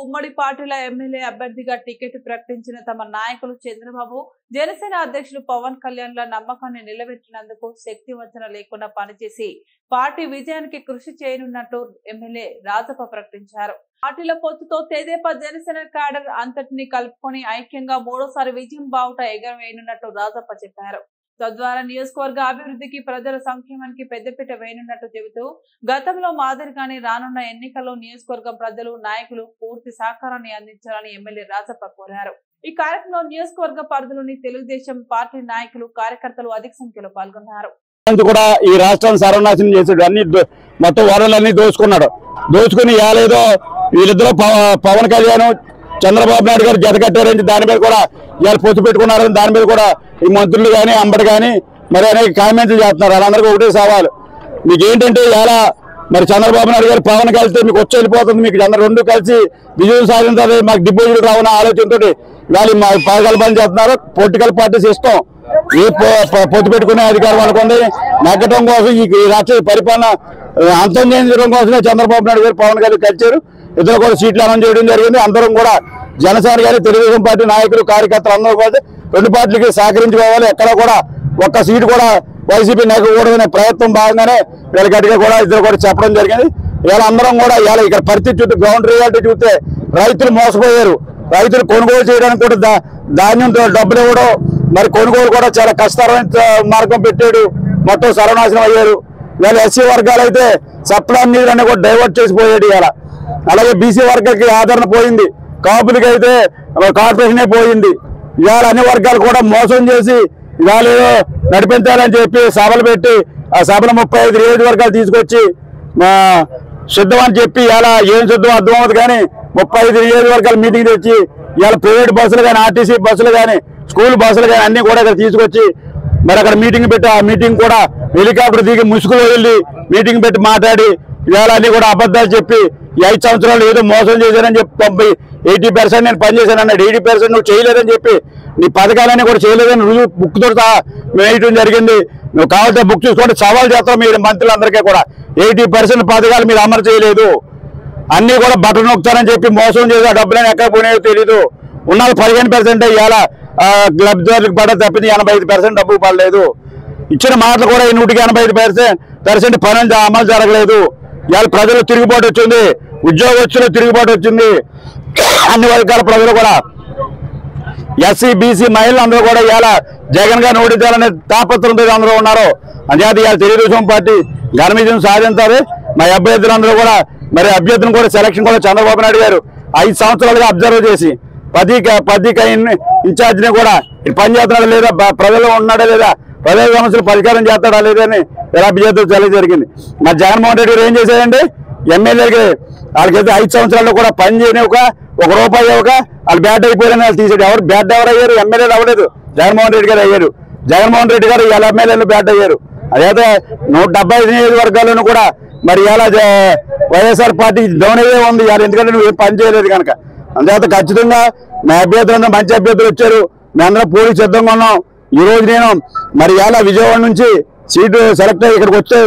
ఉమ్మడి పార్టీల ఎమ్మెల్యే అభ్యర్థిగా టికెట్ ప్రకటించిన తమ నాయకులు చంద్రబాబు, జనసేన అధ్యక్షులు పవన్ కళ్యాణ్ల నమ్మకాన్ని నిలబెట్టినందుకు శక్తివంచన లేకుండా పనిచేసి పార్టీ విజయానికి కృషి చేయనున్నట్టు ఎమ్మెల్యే రాజప్ప ప్రకటించారు. పార్టీల పొత్తుతో తెదేపా జనసేన క్యాడర్ అంతటిని కలుపుకొని ఐక్యంగా మూడోసారి విజయం బావుట ఎగరవేయనున్నట్టు రాజప్ప చెప్పారు. తద్వారా నియోజకవర్గ అభివృద్ధికి, ప్రజల సంక్షేమానికి పెద్దపీట వేయనున్నట్టు చెబుతూ గతంలో మాదిరిగానే రానున్న ఎన్నికల్లో నియోజకవర్గం ప్రజలు, నాయకులు పూర్తి సహకారాన్ని అందించాలని ఎమ్మెల్యే రాజప్ప కోరారు. ఈ కార్యక్రమంలో నియోజకవర్గ పరిధిలోని తెలుగుదేశం పార్టీ నాయకులు, కార్యకర్తలు అధిక సంఖ్యలో పాల్గొన్నారు. కూడా ఈ రాష్ట్రాన్ని సర్వనాశనం చేసాడు. అన్ని మొత్తం వరలన్నీ దోచుకున్నాడు. దోచుకుని ఏలేదో వీళ్ళిద్దరూ పవన్ కళ్యాణ్, చంద్రబాబు నాయుడు గారు జత కట్టారని దాని మీద కూడా ఇవాళ పొత్తు పెట్టుకున్నారని దాని మీద కూడా ఈ మంత్రులు కానీ, అంబటి కానీ మరి అనేక కామెంట్లు చేస్తున్నారు. వాళ్ళందరికీ ఒకటే సవాలు. మీకు ఏంటంటే ఇలా మరి చంద్రబాబు నాయుడు గారు పవన్ కలిస్తే మీకు వచ్చి వెళ్ళిపోతుంది, మీకు రెండు కలిసి విజయం సాధించాలి, మాకు డిపాజిట్ రావన్న ఆలోచనతో వాళ్ళు మా పథకాలు చేస్తున్నారు. పొలిటికల్ పార్టీస్ ఇష్టం ఏ పొత్తు పెట్టుకునే అధికారం అనుకుంది. నెగ్గడం కోసం ఈ రాష్ట్ర పరిపాలన అంతం చేయించడం కోసమే చంద్రబాబు నాయుడు గారు పవన్ కళ్యాణ్ కలిసారు. ఇద్దరు కూడా సీట్లు అనౌన్స్ చేయడం జరిగింది. అందరం కూడా జనసేన గారి, తెలుగుదేశం పార్టీ నాయకులు, కార్యకర్తలు అందరూ కూడా రెండు పార్టీలకి సహకరించుకోవాలి. ఎక్కడ కూడా ఒక్క సీటు కూడా వైసీపీ నెగ్గకూడదనే ప్రయత్నం భాగంగానే వీళ్ళ గట్టిగా కూడా ఇద్దరు కూడా చెప్పడం జరిగింది. ఇవాళ అందరం కూడా ఇవాళ ఇక్కడ పరిస్థితి చూస్తే, గ్రౌండ్ రియాలిటీ చూస్తే రైతులు మోసపోయారు. రైతులు కొనుగోలు చేయడానికి కూడా ధాన్యం డబ్బులు ఇవ్వడం, మరి కొనుగోలు కూడా చాలా కష్టతరమైన మార్గం పెట్టాడు. మొత్తం సర్వనాశనం అయ్యారు. ఇవాళ ఎస్సీ వర్గాలు అయితే సప్లై నీళ్ళని కూడా డైవర్ట్ చేసిపోయాడు. ఇవాళ అలాగే బీసీ వర్గాలకి ఆదరణ పోయింది, కాపులకి అయితే కార్పొరేషనే పోయింది. ఇవాళ అన్ని వర్గాలు కూడా మోసం చేసి ఇవాళ నడిపించాలని చెప్పి సభలు పెట్టి ఆ సభలో 35 నియోజకవర్గాలు తీసుకొచ్చి సిద్ధం అని చెప్పి ఇవాళ ఏం సిద్ధం అర్థం అవుతుంది. కానీ 35 నియోజకవర్గాలు మీటింగ్ తెచ్చి ఇవాళ ప్రైవేట్ బస్సులు కానీ, ఆర్టీసీ బస్సులు కానీ, స్కూల్ బస్సులు కానీ అన్ని కూడా ఇక్కడ తీసుకొచ్చి మరి అక్కడ మీటింగ్ పెట్టి ఆ మీటింగ్ కూడా హెలికాప్టర్ దిగి ముసుగులో వెళ్ళి మీటింగ్ పెట్టి మాట్లాడి ఇవాళ అన్ని కూడా అబద్ధాలు చెప్పి 5 సంవత్సరాలు ఏదో మోసం చేశానని చెప్పి 80% నేను పనిచేశాను అన్నాడు. 80% నువ్వు చేయలేదని చెప్పి నీ పథకాలన్నీ కూడా చేయలేదని రుజువు బుక్తో వేయటం జరిగింది. నువ్వు కావాలంటే బుక్ చూసుకుంటే సవాల్ చేస్తాం మీరు మంత్రులందరికీ కూడా. 80% పథకాలు మీరు అమలు చేయలేదు, అన్ని కూడా బట్టలు నొక్కుతారని చెప్పి మోసం చేసి ఆ డబ్బులని ఎక్కడ పోయినాయో తెలీదు. ఉన్నది 15% ఇవాళ లబ్ధిదారులకు పడ తప్పింది 85% డబ్బు పడలేదు. ఇచ్చిన మాటలు కూడా 185% పని అమలు జరగలేదు. ఇవాళ ప్రజలు తిరుగుబాటు వచ్చింది, ఉద్యోగస్తులు తిరుగుబాటు వచ్చింది. అన్ని వర్గాల ప్రజలు కూడా ఎస్సీ, బీసీ మహిళలు అందరూ కూడా ఇవాళ జగన్ గారిని ఓడించాలనే తాపత్రంతో అందరూ ఉన్నారు. అంచేత ఇవాళ తెలుగుదేశం పార్టీ ఘన విజయం సాధించాలి. మా అభ్యర్థులందరూ కూడా మరి అభ్యర్థులను కూడా సెలక్షన్ కూడా చంద్రబాబు నాయుడు గారు 5 సంవత్సరాలుగా అబ్జర్వ్ చేసి ప్రతి ఇన్ఛార్జిని కూడా పనిచేస్తున్నాడా లేదా, ప్రజలు ఉన్నాడా లేదా, ప్రజల సమస్యలు పరిష్కారం చేస్తాడా లేదని ఇలా అభ్యర్థులు చాలా జరిగింది. మరి జగన్మోహన్ రెడ్డి గారు ఏం చేశారండి, ఎమ్మెల్యేలకి వాళ్ళకైతే 5 సంవత్సరాల్లో కూడా పని చేయని ఒక రూపాయి ఇవ్వక వాళ్ళు బ్యాడ్ అయిపోయారని వాళ్ళు తీసాడు. ఎవరు అయ్యారు? ఎమ్మెల్యేలు అవ్వలేదు, జగన్మోహన్ రెడ్డి గారు అయ్యారు. జగన్మోహన్ రెడ్డి గారు ఇలా ఎమ్మెల్యేలు బ్యాడ్ అయ్యారు. అదైతే 175 నియోజకవర్గాలను కూడా మరి ఇలా వైఎస్ఆర్ పార్టీ డౌన్ అయ్యే ఉంది ఇవాళ, ఎందుకంటే నువ్వు ఏం పని చేయలేదు కనుక. అందుచేత ఖచ్చితంగా మా అభ్యర్థులందరూ మంచి అభ్యర్థులు వచ్చారు. మేమందరం పోటీ సిద్ధంగా ఉన్నాం. ఈ రోజు నేను మరి ఇలా విజయవాడ నుంచి సీటు సెలెక్ట్ అయ్యి ఇక్కడికి వచ్చే